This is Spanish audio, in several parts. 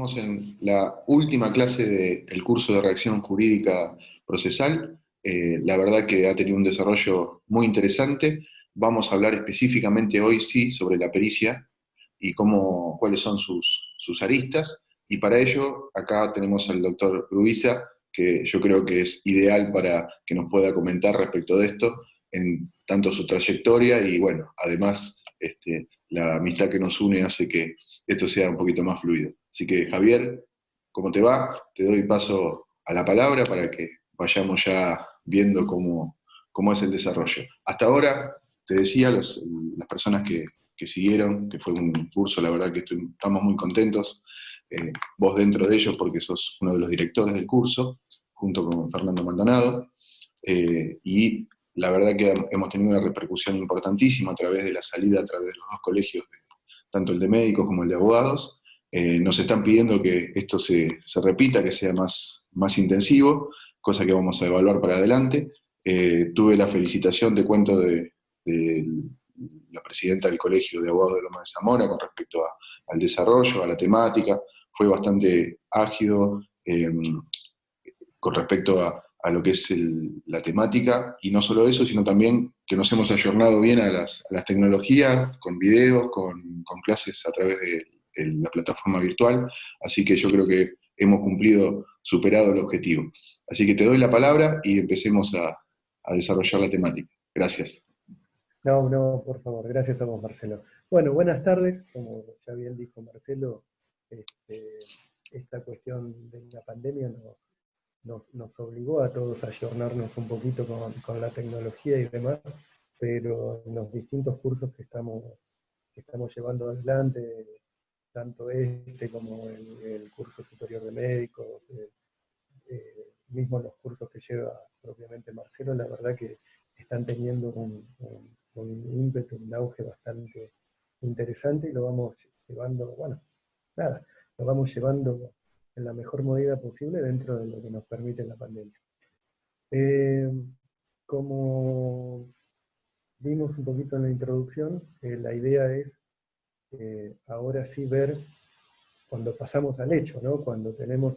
estamos en la última clase del curso de redacción jurídica procesal. La verdad que ha tenido un desarrollo muy interesante. Vamos a hablar específicamente hoy, sí, sobre la pericia y cuáles son sus aristas. Y para ello, acá tenemos al doctor Ruiza, que yo creo que es ideal para que nos pueda comentar respecto de esto, en tanto su trayectoria y, bueno, además, la amistad que nos une hace que esto sea un poquito más fluido. Así que, Javier, ¿cómo te va? Te doy paso a la palabra para que vayamos ya viendo cómo es el desarrollo. Hasta ahora, te decía, las personas que siguieron, que fue un curso, la verdad que estamos muy contentos, vos dentro de ellos porque sos uno de los directores del curso, junto con Fernando Maldonado, y la verdad que hemos tenido una repercusión importantísima a través de la salida, a través de los dos colegios, tanto el de médicos como el de abogados. Nos están pidiendo que esto se repita, que sea más intensivo, cosa que vamos a evaluar para adelante. Tuve la felicitación, te cuento, de la presidenta del Colegio de Abogados de Loma de Zamora con respecto al desarrollo, a la temática. Fue bastante ágido con respecto a lo que es la temática, y no solo eso, sino también que nos hemos ayornado bien a las tecnologías, con videos, con clases a través de la plataforma virtual, así que yo creo que hemos superado el objetivo. Así que te doy la palabra y empecemos a desarrollar la temática. Gracias. No, no, por favor, gracias a vos, Marcelo. Bueno, buenas tardes, como ya bien dijo Marcelo, esta cuestión de la pandemia nos obligó a todos a ayornarnos un poquito con la tecnología y demás, pero en los distintos cursos que estamos llevando adelante, tanto como el curso superior de médicos, mismo los cursos que lleva propiamente Marcelo, la verdad que están teniendo un ímpetu, un auge bastante interesante, y lo vamos llevando, bueno, nada, lo vamos llevando en la mejor medida posible dentro de lo que nos permite la pandemia. Como vimos un poquito en la introducción, la idea es ahora sí ver cuando pasamos al hecho, ¿no? Cuando tenemos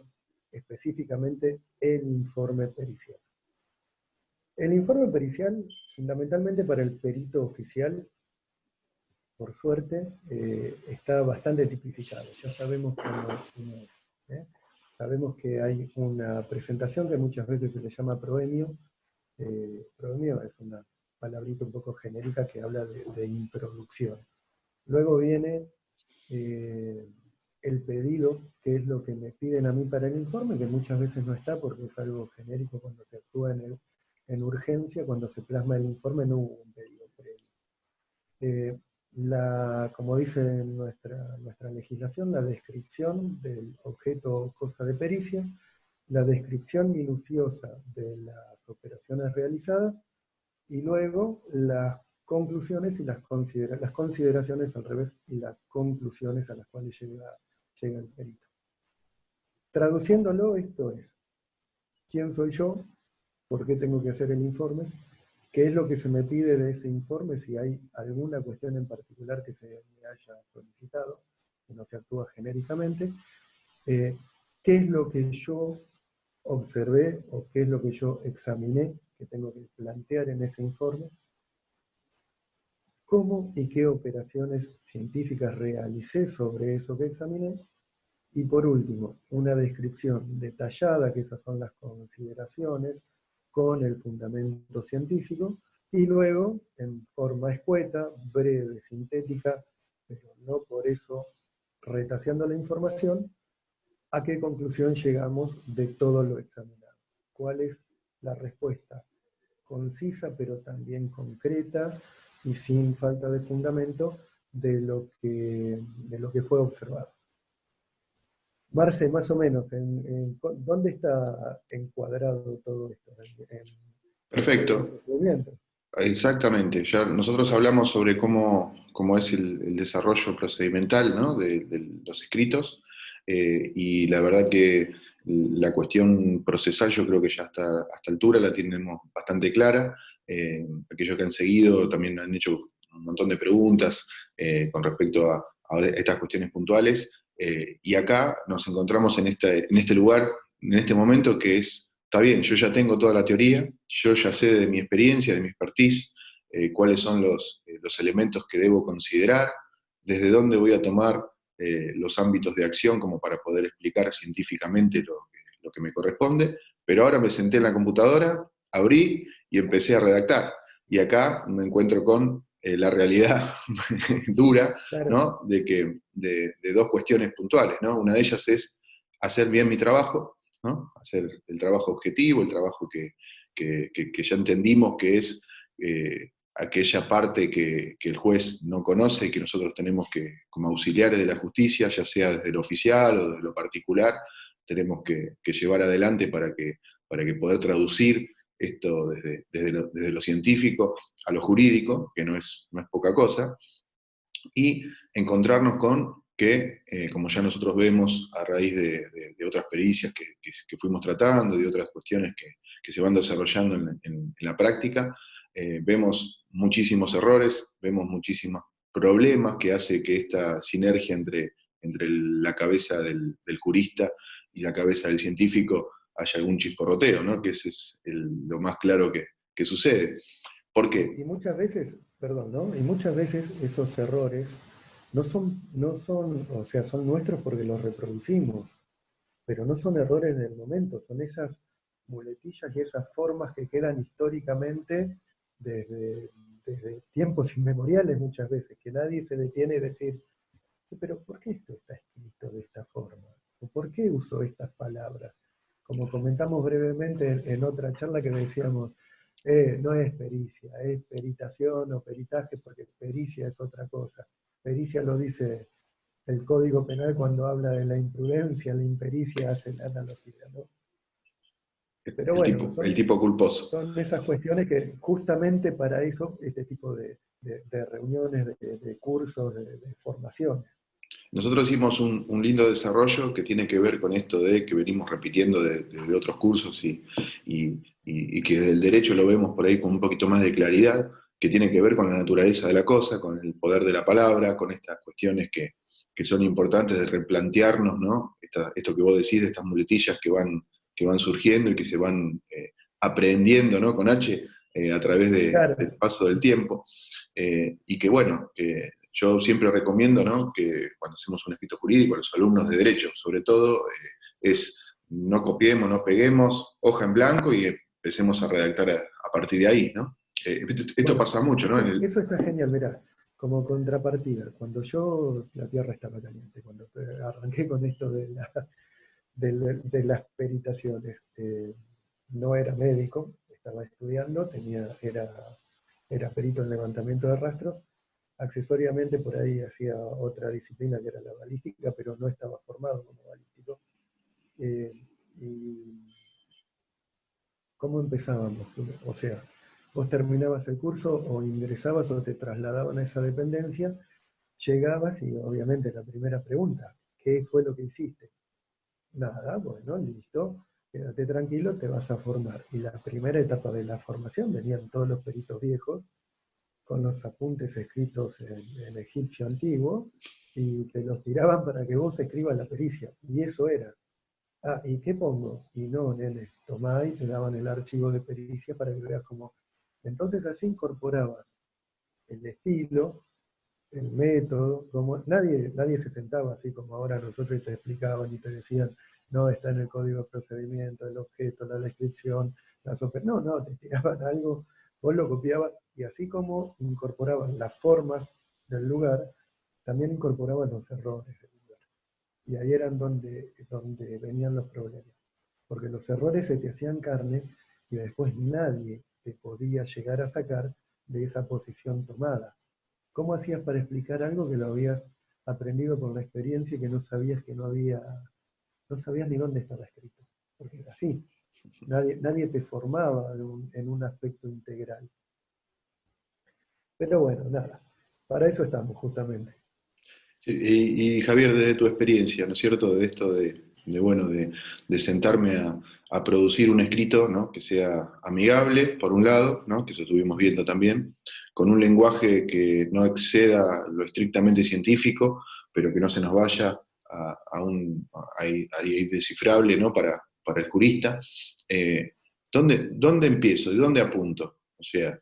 específicamente el informe pericial. El informe pericial, fundamentalmente para el perito oficial, por suerte, está bastante tipificado. Ya sabemos cómo es, ¿eh? Sabemos que hay una presentación que muchas veces se le llama proemio. Proemio es una palabrita un poco genérica que habla de introducción. Luego viene el pedido, que es lo que me piden a mí para el informe, que muchas veces no está porque es algo genérico cuando se actúa en urgencia. Cuando se plasma el informe no hubo un pedido previo. Como dice nuestra legislación, la descripción del objeto o cosa de pericia, la descripción minuciosa de las operaciones realizadas, y luego las conclusiones y las consideraciones al revés, y las conclusiones a las cuales llega el perito. Traduciéndolo, esto es: ¿quién soy yo? ¿Por qué tengo que hacer el informe? ¿Qué es lo que se me pide de ese informe? Si hay alguna cuestión en particular que se me haya solicitado, que no se actúa genéricamente. ¿Qué es lo que yo observé o qué es lo que yo examiné, que tengo que plantear en ese informe? ¿Cómo y qué operaciones científicas realicé sobre eso que examiné? Y por último, una descripción detallada, que esas son las consideraciones, con el fundamento científico, y luego, en forma escueta, breve, sintética, pero no por eso retaseando la información, a qué conclusión llegamos de todo lo examinado. ¿Cuál es la respuesta concisa, pero también concreta y sin falta de fundamento de lo que fue observado? Marce, más o menos, ¿dónde está encuadrado todo esto? Perfecto. Exactamente. Ya nosotros hablamos sobre cómo es el desarrollo procedimental, ¿no?, de los escritos, y la verdad que la cuestión procesal yo creo que ya hasta altura la tenemos bastante clara. Aquellos que han seguido también han hecho un montón de preguntas con respecto a estas cuestiones puntuales, Y acá nos encontramos en este lugar, en este momento que es, está bien, yo ya tengo toda la teoría, yo ya sé de mi experiencia, de mi expertise, cuáles son los elementos que debo considerar, desde dónde voy a tomar los ámbitos de acción como para poder explicar científicamente lo que me corresponde, pero ahora me senté en la computadora, abrí y empecé a redactar. Y acá me encuentro con la realidad dura, Claro, ¿no? De dos cuestiones puntuales, ¿no? Una de ellas es hacer bien mi trabajo, ¿no? Hacer el trabajo objetivo, el trabajo que ya entendimos que es aquella parte que el juez no conoce y que nosotros tenemos que, como auxiliares de la justicia, ya sea desde lo oficial o desde lo particular, tenemos que llevar adelante para que poder traducir esto desde lo científico a lo jurídico, que no es poca cosa, y encontrarnos con que, como ya nosotros vemos a raíz de otras pericias que fuimos tratando, de otras cuestiones que se van desarrollando en la práctica, vemos muchísimos errores, vemos muchísimos problemas que hace que esta sinergia entre la cabeza del jurista y la cabeza del científico haya algún chisporroteo, ¿no? Que ese es lo más claro que sucede. ¿Por qué? y muchas veces, perdón, ¿no? Y muchas veces esos errores no son, o sea, son nuestros porque los reproducimos, pero no son errores del momento, son esas muletillas y esas formas que quedan históricamente desde, desde tiempos inmemoriales muchas veces, que nadie se detiene a decir, pero ¿por qué esto está escrito de esta forma? ¿O por qué uso estas palabras? Como comentamos brevemente en otra charla que decíamos, no es pericia, es peritación o peritaje, porque pericia es otra cosa. Pericia lo dice el Código Penal cuando habla de la imprudencia, la impericia hace la analogía, ¿no? Pero bueno, El tipo culposo. son esas cuestiones que justamente para eso, este tipo de reuniones, de cursos, de formaciones. Nosotros hicimos un lindo desarrollo que tiene que ver con esto de que venimos repitiendo de otros cursos y que del derecho lo vemos por ahí con un poquito más de claridad, que tiene que ver con la naturaleza de la cosa, con el poder de la palabra, con estas cuestiones que son importantes de replantearnos, ¿no? Esto que vos decís de estas muletillas que van surgiendo y que se van aprendiendo, ¿no? Con H a través del Claro, paso del tiempo. Y que bueno, que yo siempre recomiendo, ¿no? Que cuando hacemos un escrito jurídico a los alumnos de derecho, sobre todo, es no copiemos, no peguemos, hoja en blanco y empecemos a redactar a partir de ahí, ¿no? Esto bueno, pasa mucho, ¿no? eso está genial, mirá, como contrapartida. Cuando yo, la tierra estaba caliente, cuando arranqué con esto de las peritaciones, no era médico, estaba estudiando, era perito en levantamiento de rastros, accesoriamente por ahí hacía otra disciplina que era la balística, pero no estaba formado como balístico. Eh, y ¿Cómo empezábamos? O sea, vos terminabas el curso o ingresabas o te trasladaban a esa dependencia, llegabas y obviamente la primera pregunta, ¿qué fue lo que hiciste? Nada, bueno, listo, quédate tranquilo, te vas a formar. Y la primera etapa de la formación venían todos los peritos viejos con los apuntes escritos en egipcio antiguo y te los tiraban para que vos escribas la pericia. Y eso era. Ah, ¿y qué pongo? Y no, nene, tomá y te daban el archivo de pericia para que veas cómo. Entonces así incorporabas el estilo, el método, como nadie se sentaba así como ahora nosotros te explicaban y te decían, no, está en el código de procedimiento, el objeto, la descripción, no, te tiraban algo, vos lo copiabas y así como incorporaban las formas del lugar, también incorporaban los errores del lugar. Y ahí eran donde venían los problemas. Porque los errores se te hacían carne y después nadie te podía llegar a sacar de esa posición tomada. ¿Cómo hacías para explicar algo que lo habías aprendido por la experiencia y que no sabías no sabías ni dónde estaba escrito? Porque era así. Nadie te formaba en un aspecto integral. Pero bueno, nada. Para eso estamos, justamente. Y Javier, desde tu experiencia, ¿no es cierto? De esto bueno, de sentarme a producir un escrito, ¿no? Que sea amigable, por un lado, ¿no? Que eso estuvimos viendo también, con un lenguaje que no exceda lo estrictamente científico, pero que no se nos vaya a descifrable, ¿no? Para el jurista. ¿Dónde empiezo? ¿De dónde apunto? O sea,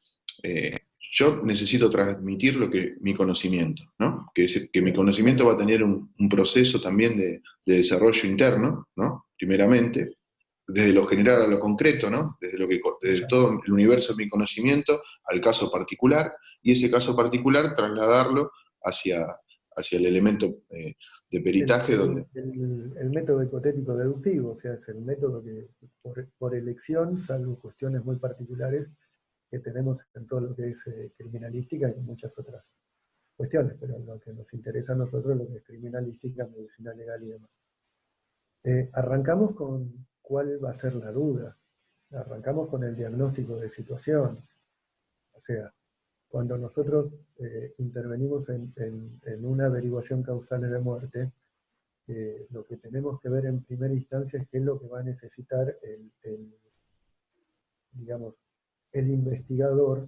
yo necesito transmitir mi conocimiento, ¿no? Que mi conocimiento va a tener un proceso también de desarrollo interno, ¿no? Primeramente, desde lo general a lo concreto, ¿no? Desde todo el universo de mi conocimiento al caso particular, y ese caso particular trasladarlo hacia el elemento de peritaje donde... El método hipotético deductivo, o sea, es el método que por elección, salvo cuestiones muy particulares que tenemos en todo lo que es criminalística y muchas otras cuestiones, pero lo que nos interesa a nosotros es lo que es criminalística, medicina legal y demás. Arrancamos con cuál va a ser la duda, arrancamos con el diagnóstico de situación, o sea, cuando nosotros intervenimos en una averiguación causal de muerte, lo que tenemos que ver en primera instancia es qué es lo que va a necesitar digamos, el investigador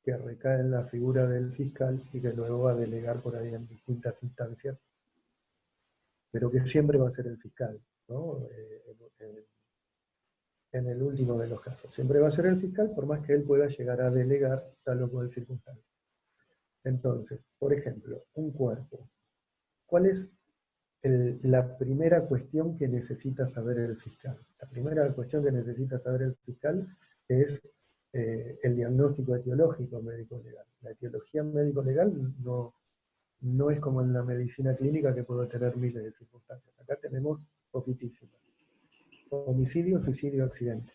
que recae en la figura del fiscal y que luego va a delegar por ahí en distintas instancias, pero que siempre va a ser el fiscal, ¿no? En el último de los casos. Siempre va a ser el fiscal, por más que él pueda llegar a delegar tal o cual circunstancia. Entonces, por ejemplo, un cuerpo. ¿Cuál es la primera cuestión que necesita saber el fiscal? La primera cuestión que necesita saber el fiscal es el diagnóstico etiológico médico-legal. La etiología médico-legal no es como en la medicina clínica, que puedo tener miles de circunstancias. Acá tenemos poquitísimas. Homicidio, suicidio, accidente.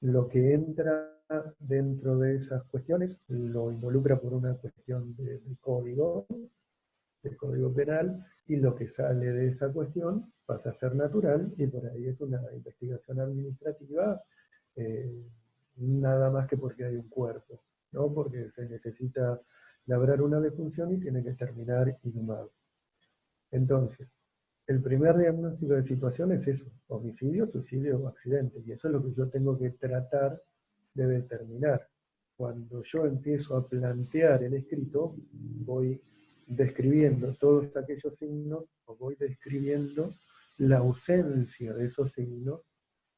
Lo que entra dentro de esas cuestiones lo involucra por una cuestión de código, del código penal, y lo que sale de esa cuestión pasa a ser natural, y por ahí es una investigación administrativa, nada más que porque hay un cuerpo, ¿no? Porque se necesita labrar una defunción y tiene que terminar inhumado. Entonces, el primer diagnóstico de situación es eso: homicidio, suicidio o accidente, y eso es lo que yo tengo que tratar de determinar. Cuando yo empiezo a plantear el escrito, voy describiendo todos aquellos signos, o voy describiendo la ausencia de esos signos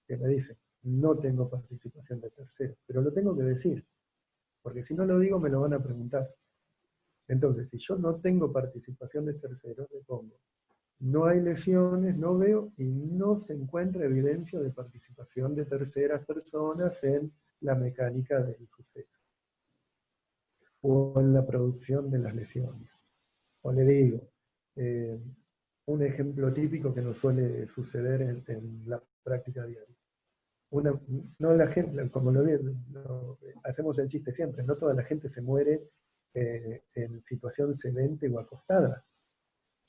que me dicen: no tengo participación de terceros, pero lo tengo que decir, porque si no lo digo me lo van a preguntar. Entonces, si yo no tengo participación de terceros, le pongo: no hay lesiones, no veo, y no se encuentra evidencia de participación de terceras personas en la mecánica del suceso o en la producción de las lesiones. O le digo, un ejemplo típico que nos suele suceder en la práctica diaria. No la gente, como hacemos el chiste siempre, no toda la gente se muere en situación sedente o acostada.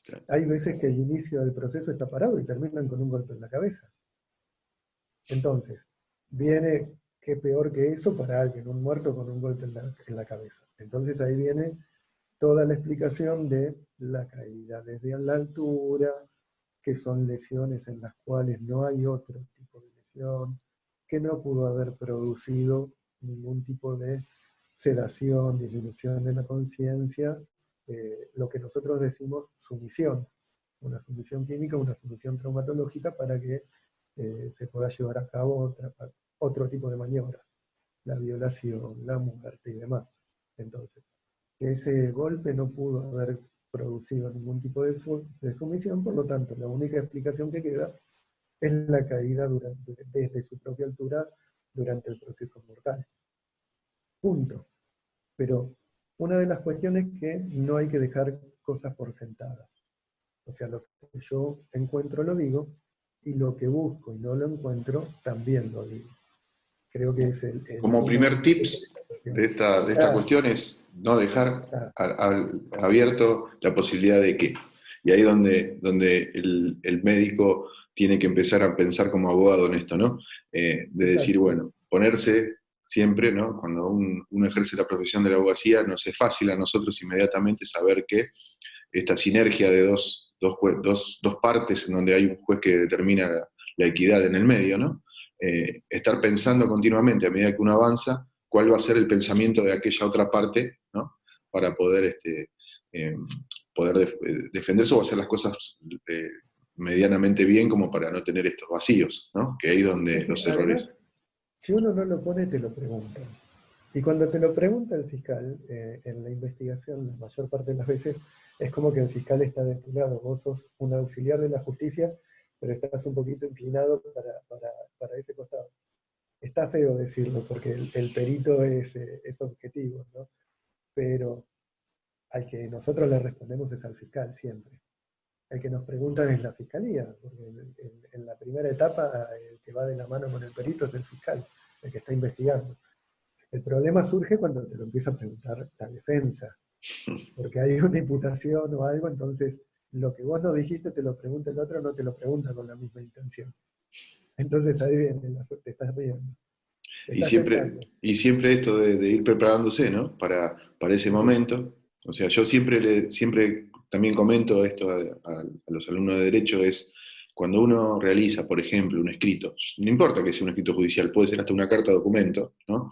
Claro. Hay veces que el inicio del proceso está parado y terminan con un golpe en la cabeza. Entonces, viene, qué peor que eso para alguien, un muerto con un golpe en la cabeza. Entonces ahí viene toda la explicación de la caída desde la altura, que son lesiones en las cuales no hay otro tipo de lesión, que no pudo haber producido ningún tipo de sedación, disminución de la conciencia, lo que nosotros decimos sumisión, una sumisión química, una sumisión traumatológica, para que se pueda llevar a cabo otro tipo de maniobras, la violación, la muerte y demás. Entonces, que ese golpe no pudo haber producido ningún tipo de sumisión, por lo tanto, la única explicación que queda es la caída desde su propia altura durante el proceso mortal. Punto. Pero una de las cuestiones es que no hay que dejar cosas por sentadas. O sea, lo que yo encuentro lo digo, y lo que busco y no lo encuentro también lo digo. Creo que es Como primer tips de esta cuestión es no dejar abierto la posibilidad de que. Y ahí donde el médico tiene que empezar a pensar como abogado en esto, ¿no? De decir, bueno, ponerse siempre, ¿no? Cuando uno ejerce la profesión de la abogacía, nos es fácil a nosotros inmediatamente saber que esta sinergia de dos partes en donde hay un juez que determina la equidad en el medio, ¿no? Estar pensando continuamente a medida que uno avanza cuál va a ser el pensamiento de aquella otra parte, ¿no? Para poder poder defenderse o hacer las cosas medianamente bien como para no tener estos vacíos, ¿no? Que ahí es donde Es que los además, errores... si uno no lo pone, te lo preguntan. Y cuando te lo pregunta el fiscal, en la investigación, la mayor parte de las veces, es como que el fiscal está de tu lado. Vos sos un auxiliar de la justicia, pero estás un poquito inclinado para ese costado. Está feo decirlo, porque el perito es objetivo, ¿no? Pero al que nosotros le respondemos es al fiscal siempre. El que nos preguntan es la fiscalía, porque en la primera etapa el que va de la mano con el perito es el fiscal, el que está investigando. El problema surge cuando te lo empieza a preguntar la defensa, porque hay una imputación o algo, entonces lo que vos no dijiste te lo pregunta el otro, no te lo pregunta con la misma intención. Entonces ahí viene, te estás riendo, te Y estás siempre, tentando. y siempre esto de ir preparándose, ¿no? Para ese Sí, sí. momento. O sea, yo siempre también comento esto a los alumnos de Derecho, es cuando uno realiza, por ejemplo, un escrito, no importa que sea un escrito judicial, puede ser hasta una carta de documento, ¿no?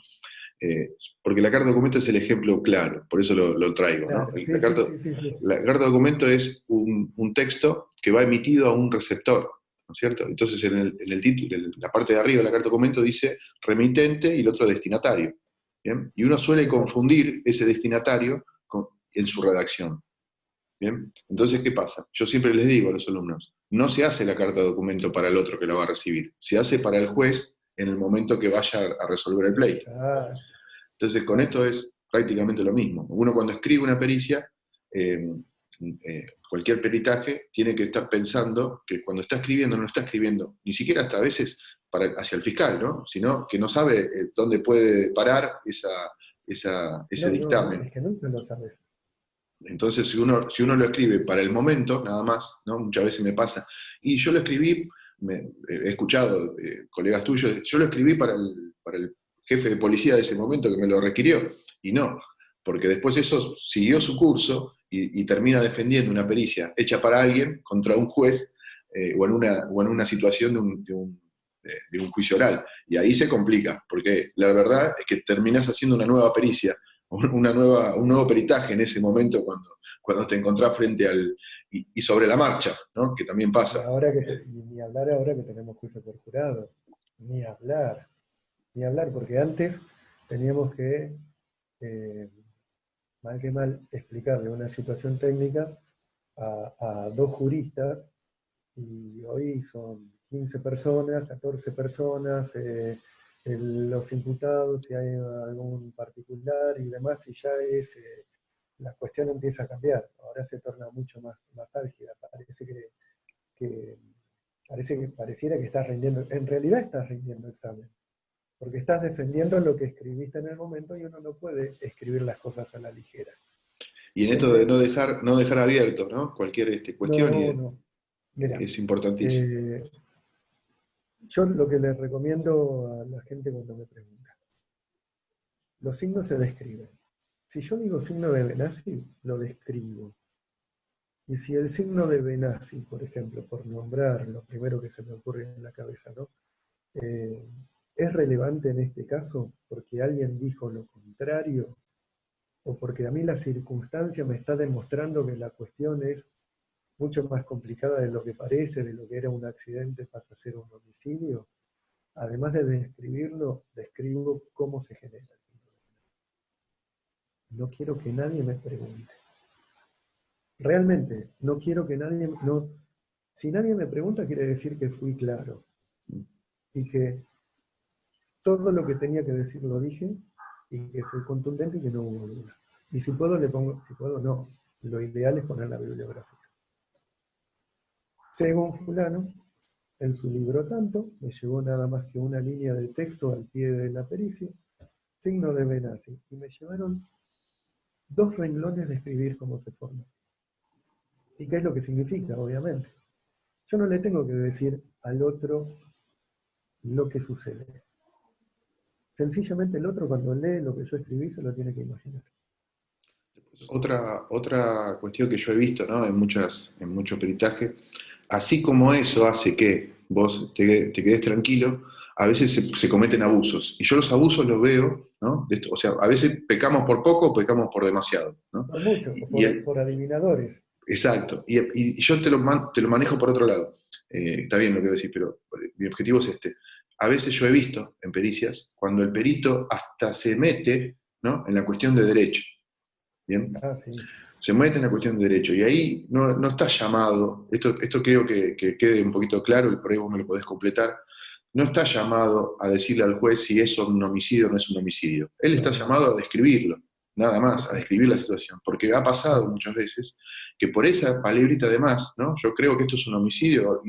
Porque la carta de documento es el ejemplo claro, por eso lo traigo, ¿no? Claro, sí, sí, sí, sí, sí. La carta de documento es un texto que va emitido a un receptor, ¿no es cierto? Entonces en el título, en la parte de arriba de la carta de documento dice remitente y el otro destinatario, ¿bien? Y uno suele Exacto. confundir ese destinatario en su redacción, ¿bien? Entonces, ¿qué pasa? Yo siempre les digo a los alumnos, no se hace la carta de documento para el otro que la va a recibir, se hace para el juez en el momento que vaya a resolver el pleito. Exacto, Entonces, con esto exacto. es prácticamente lo mismo. Uno cuando escribe una pericia, eh, cualquier peritaje, tiene que estar pensando que cuando está escribiendo no está escribiendo, ni siquiera hasta a veces hacia el fiscal, ¿no? Sino que no sabe dónde puede parar ese No, no, no, dictamen. es que nunca lo sabes. Entonces, si uno lo escribe para el momento, nada más, ¿no? Muchas veces me pasa, y yo lo escribí, he escuchado colegas tuyos, yo lo escribí para el jefe de policía de ese momento que me lo requirió, y no, porque después eso siguió su curso y termina defendiendo una pericia hecha para alguien contra un juez o en una situación de un juicio oral. Y ahí se complica, porque la verdad es que terminás haciendo una nueva pericia un nuevo peritaje en ese momento cuando te encontrás frente y sobre la marcha, ¿no? Que también Y pasa. ahora y ni hablar ahora que tenemos juicio por jurado. Ni hablar. Ni hablar, porque antes teníamos que, eh, mal que mal, explicarle una situación técnica a dos juristas, y hoy son 15 personas, 14 personas, los imputados, si hay algún particular y demás, y ya la cuestión empieza a cambiar. Ahora se torna mucho más álgida. Que, pareciera que estás rindiendo, en realidad estás rindiendo examen, porque estás defendiendo lo que escribiste en el momento y uno no puede escribir las cosas a la ligera. Y en esto de Siempre, no dejar abierto, ¿no? Cualquier cuestión no, no. Mira, es importantísimo. eh, yo lo que les recomiendo a la gente cuando me pregunta, los signos se describen. Si yo digo signo de Benassi, lo describo. Y si el signo de Benassi, por ejemplo, por nombrar lo primero que se me ocurre en la cabeza, ¿no? Eh, ¿Es relevante en este caso porque alguien dijo lo contrario o porque a mí la circunstancia me está demostrando que la cuestión es mucho más complicada de lo que parece, de lo que era un accidente pasa a ser un homicidio? Además de describirlo, describo cómo se genera. No quiero que nadie me pregunte. Realmente, no quiero que nadie... No, si nadie me pregunta, quiere decir que fui claro y que todo lo que tenía que decir lo dije y que fue contundente y que no hubo duda. Y si puedo, le pongo, si puedo, no. Lo ideal es poner la bibliografía. Según fulano, en su libro tanto, me llevó nada más que una línea de texto al pie de la pericia, signo de Benassi, y me llevaron 2 renglones de escribir cómo se forma. ¿Y qué es lo que significa, obviamente? Yo no le tengo que decir al otro lo que sucede. Sencillamente el otro cuando lee lo que yo escribí se lo tiene que imaginar. Otra cuestión que yo he visto, ¿no? En muchos peritajes, así como eso hace que vos te quedes tranquilo, a veces se cometen abusos. Y yo los abusos los veo, ¿no? O sea, a veces pecamos por poco o pecamos por demasiado, ¿no? Por mucho, Y, y el, por adivinadores. exacto. Y yo te lo manejo por otro lado. Está bien lo que decís, pero mi objetivo es este. A veces yo he visto en pericias cuando el perito hasta se mete, ¿no?, en la cuestión de derecho. ¿Bien? Ah, sí. Se mete en la cuestión de derecho. Y ahí no está llamado, esto quiero que quede un poquito claro y por ahí vos me lo podés completar, no está llamado a decirle al juez si es un homicidio o no es un homicidio. Él está No, no. llamado a describirlo, nada más, a Exacto. describir la situación. Porque ha pasado Claro. muchas veces que por esa palabrita de más, ¿no? Yo creo que esto es un homicidio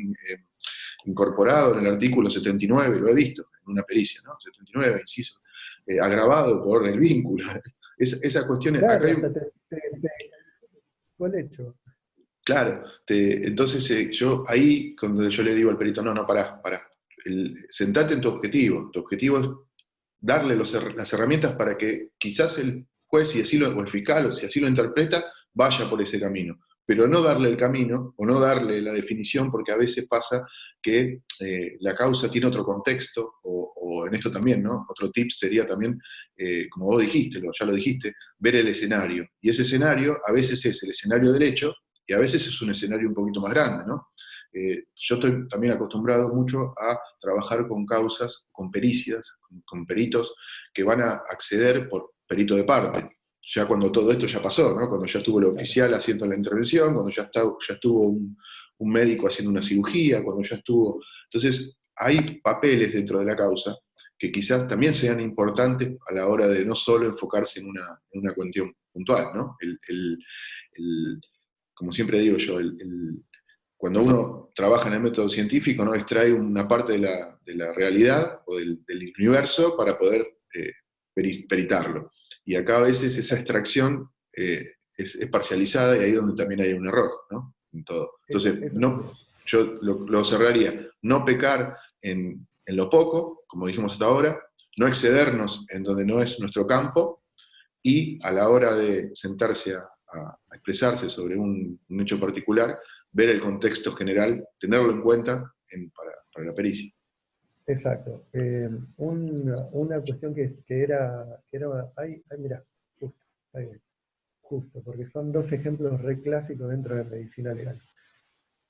incorporado en el artículo 79, lo he visto en una pericia, ¿no? 79, inciso, agravado por el vínculo. Esa cuestión, acá Claro, hay hasta un, fue el hecho. claro, entonces yo ahí, cuando yo le digo al perito, no, pará, sentate en tu objetivo. Tu objetivo es darle las herramientas para que quizás el juez, si así o el fiscal, o si así lo interpreta, vaya por ese camino. Pero no darle el camino o no darle la definición, porque a veces pasa que la causa tiene otro contexto, o en esto también, ¿no? Otro tip sería también, como vos dijiste, ya lo dijiste, ver el escenario. Y ese escenario a veces es el escenario del hecho y a veces es un escenario un poquito más grande, ¿no? Yo estoy también acostumbrado mucho a trabajar con causas, con pericias, con peritos que van a acceder por perito de parte. Ya cuando todo esto ya pasó, ¿no? Cuando ya estuvo el Claro. oficial haciendo la intervención, cuando ya estuvo un médico haciendo una cirugía, cuando ya estuvo... Entonces, hay papeles dentro de la causa que quizás también sean importantes a la hora de no solo enfocarse en una cuestión puntual, ¿no? Como siempre digo yo, cuando uno trabaja en el método científico, ¿no?, extrae una parte de la realidad o del universo para poder peritarlo. Y acá a veces esa extracción es parcializada y ahí es donde también hay un error, ¿no? En todo. Entonces, Eso no, también. yo lo cerraría, no pecar en lo poco, como dijimos hasta ahora, no excedernos en donde no es nuestro campo, y a la hora de sentarse a expresarse sobre un hecho particular, ver el contexto general, tenerlo en cuenta para la pericia. Exacto. Una cuestión mira, justo, ahí, justo, porque son dos ejemplos re clásicos dentro de medicina legal.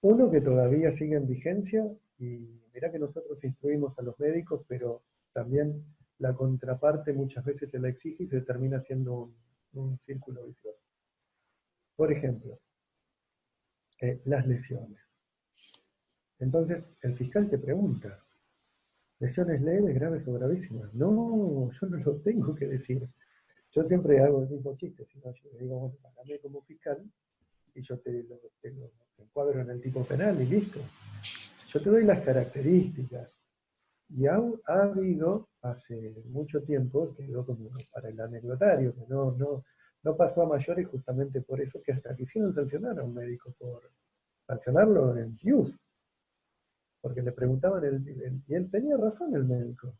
Uno que todavía sigue en vigencia, y mirá que nosotros instruimos a los médicos, pero también la contraparte muchas veces se la exige y se termina siendo un círculo vicioso. Por ejemplo, las lesiones. Entonces, el fiscal te pregunta, ¿lesiones leves, graves o gravísimas? No, yo no lo tengo que decir. Yo siempre hago el mismo chiste, si no, yo le digo, bueno, pagame como fiscal y yo te lo encuadro en el tipo penal y listo. Yo te doy las características. Y ha habido hace mucho tiempo, quedó como para el anecdotario, que no pasó a mayores justamente por eso, que hasta quisieron sancionar a un médico por sancionarlo en use, porque le preguntaban, y él tenía razón el médico.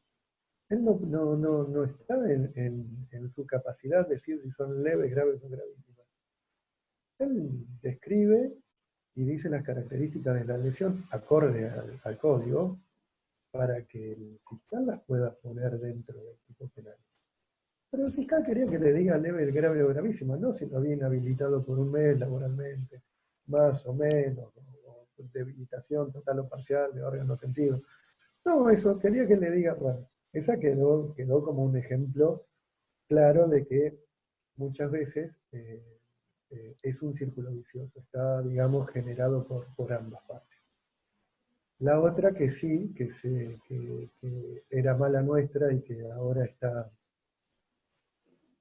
Él no está en su capacidad de decir si son leves, graves o gravísimas. Él describe y dice las características de la lesión acorde al código para que el fiscal las pueda poner dentro del tipo penal. Pero el fiscal quería que le diga leve, grave o gravísima, no si lo había inhabilitado por un mes laboralmente, más o menos, o debilitación total o parcial de órganos sentidos. No, eso, quería que le diga, bueno, esa quedó como un ejemplo claro de que muchas veces es un círculo vicioso, está, digamos, generado por ambas partes. La otra que sí, que era mala nuestra y que ahora está,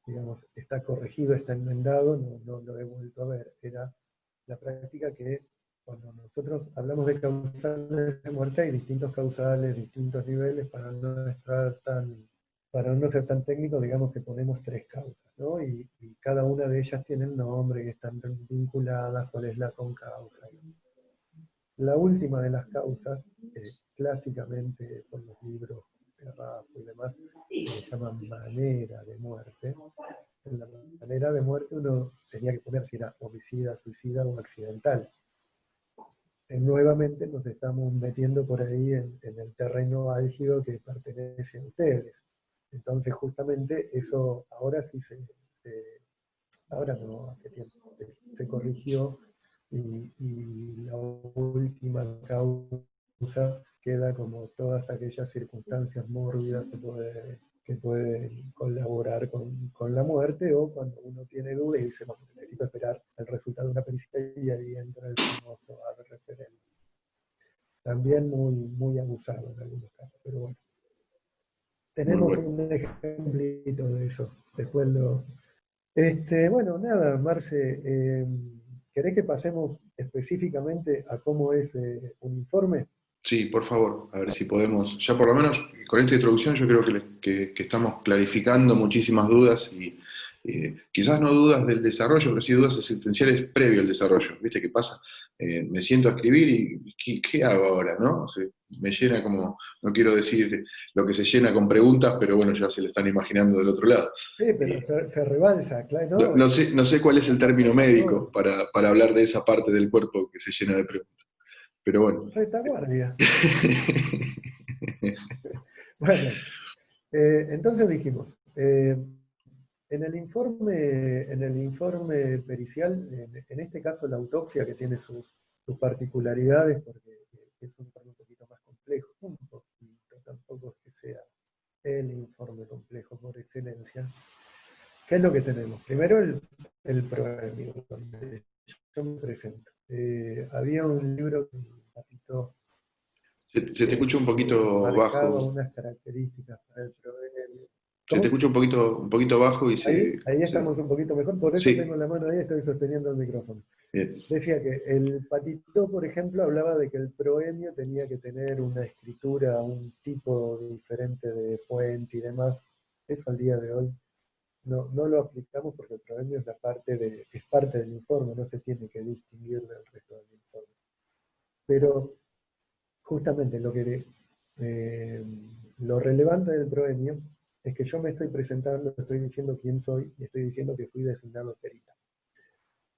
digamos, está corregido, está enmendado, no lo he vuelto a ver, era la práctica que cuando nosotros hablamos de causales de muerte hay distintos causales, distintos niveles, para no ser tan técnico, digamos que ponemos tres causas, ¿no? Y cada una de ellas tiene el nombre y están vinculadas, cuál es la concausa. La última de las causas, clásicamente por los libros de Raffo y demás, se llama manera de muerte. En la manera de muerte uno tenía que poner si era homicida, suicida o accidental. Nuevamente nos estamos metiendo por ahí en el terreno álgido que pertenece a ustedes. Entonces justamente eso ahora sí ahora no, hace tiempo, se corrigió y la última causa queda como todas aquellas circunstancias mórbidas que pueden colaborar con la muerte, o cuando uno tiene dudas y dice, bueno, necesito esperar el resultado de una pericia, y ahí entra el famoso ad referendum. También muy, muy abusado en algunos casos, pero bueno. Muy Tenemos bueno. un ejemplito de eso. Después lo... bueno, nada, Marce, ¿querés que pasemos específicamente a cómo es un informe? Sí, por favor, a ver si podemos, ya por lo menos con esta introducción yo creo que estamos clarificando muchísimas dudas y quizás no dudas del desarrollo, pero sí dudas existenciales previo al desarrollo. ¿Viste qué pasa? Me siento a escribir y ¿qué hago ahora? ¿No? O sea, me llena como, no quiero decir lo que se llena con preguntas, pero bueno, ya se lo están imaginando del otro lado. Sí, pero se rebalsa, claro, No, no, no sé, no sé cuál es el término avasallado, médico para hablar de esa parte del cuerpo que se llena de preguntas. Pero bueno. retaguardia. Bueno, entonces dijimos, en el informe pericial, en este caso la autopsia, que tiene sus particularidades, porque es un informe un poquito más complejo, un poquito, tampoco es que sea el informe complejo por excelencia. ¿Qué es lo que tenemos? Primero el proemio, donde yo me presento. Había un libro que un ratito, Se te escucha un poquito marcaba bajo. unas características para el proemio. Se te ¿Cómo? escucha un poquito bajo y Ahí estamos un poquito mejor, por eso tengo sí, la mano ahí, estoy sosteniendo el micrófono. bien. Decía que el Patito, por ejemplo, hablaba de que el proemio tenía que tener una escritura, un tipo diferente de fuente y demás. Eso al día de hoy no lo aplicamos, porque el proemio es parte del informe, no se tiene que distinguir del resto del informe. Pero justamente eh, lo relevante del proemio es que yo me estoy presentando, estoy diciendo quién soy y estoy diciendo que fui designado perita.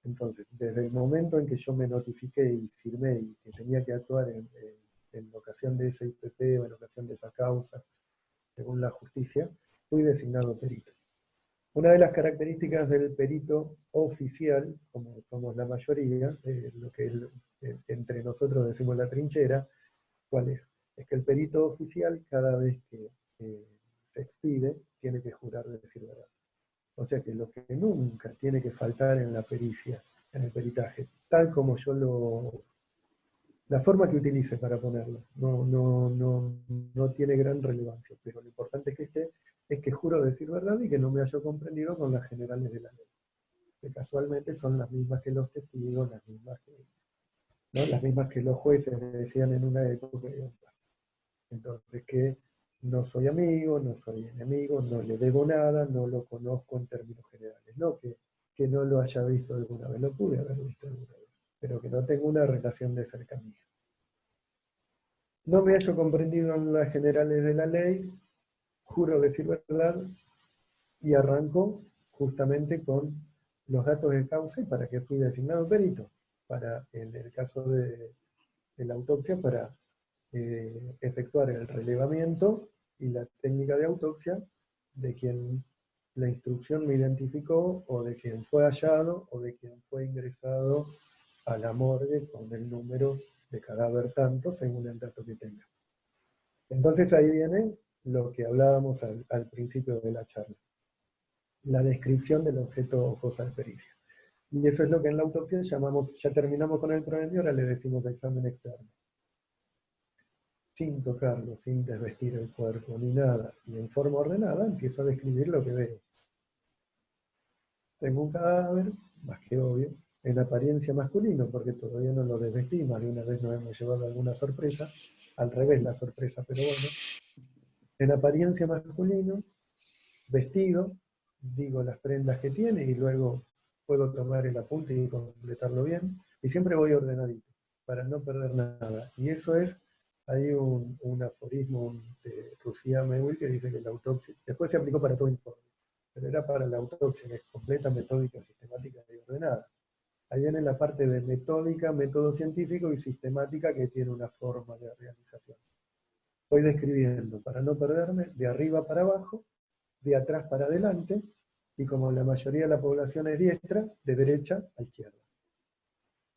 Entonces, desde el momento en que yo me notifiqué y firmé y que tenía que actuar en ocasión de ese IPP o en ocasión de esa causa, según la justicia, fui designado perito. Una de las características del perito oficial, como somos la mayoría, lo que entre nosotros decimos la trinchera, ¿cuál es? Es que el perito oficial, cada vez que se expide, tiene que jurar de decir verdad. O sea que lo que nunca tiene que faltar en la pericia, en el peritaje, tal como la forma que utilice para ponerlo, no tiene gran relevancia, pero lo importante es que juro decir verdad y que no me haya comprendido con las generales de la ley, que casualmente son las mismas que los testigos, las mismas que, ¿no? Las mismas que los jueces decían en una época. Entonces, que no soy amigo, no soy enemigo, no le debo nada, no lo conozco en términos generales. No que no lo haya visto alguna vez, lo pude haber visto alguna vez, pero que no tengo una relación de cercanía. No me hallo comprendido en las generales de la ley, juro decir verdad, y arranco justamente con los datos de causa y para que fui designado perito, para, en el caso de la autopsia, para efectuar el relevamiento y la técnica de autopsia de quien la instrucción me identificó, o de quien fue hallado, o de quien fue ingresado a la morgue con el número de cadáver tanto, según el dato que tenga. Entonces ahí viene lo que hablábamos al principio de la charla, la descripción del objeto o cosa de pericia. Y eso es lo que en la autopsia llamamos, ya terminamos con el promedio, ahora le decimos examen externo. Sin tocarlo, sin desvestir el cuerpo ni nada, y en forma ordenada, empiezo a describir lo que veo. Tengo un cadáver, más que obvio, en apariencia masculino, porque todavía no lo desvestí, más de una vez nos hemos llevado alguna sorpresa, al revés la sorpresa, pero bueno, en apariencia masculino, vestido, digo las prendas que tiene y luego puedo tomar el apunte y completarlo bien, y siempre voy ordenadito, para no perder nada. Y eso es, hay un aforismo de Lucía Mewil que dice que la autopsia, después se aplicó para todo informe, pero era para la autopsia, que es completa, metódica, sistemática y ordenada. Ahí viene la parte de metódica, método científico y sistemática, que tiene una forma de realización. Voy describiendo, para no perderme, de arriba para abajo, de atrás para adelante, y como la mayoría de la población es diestra, de derecha a izquierda.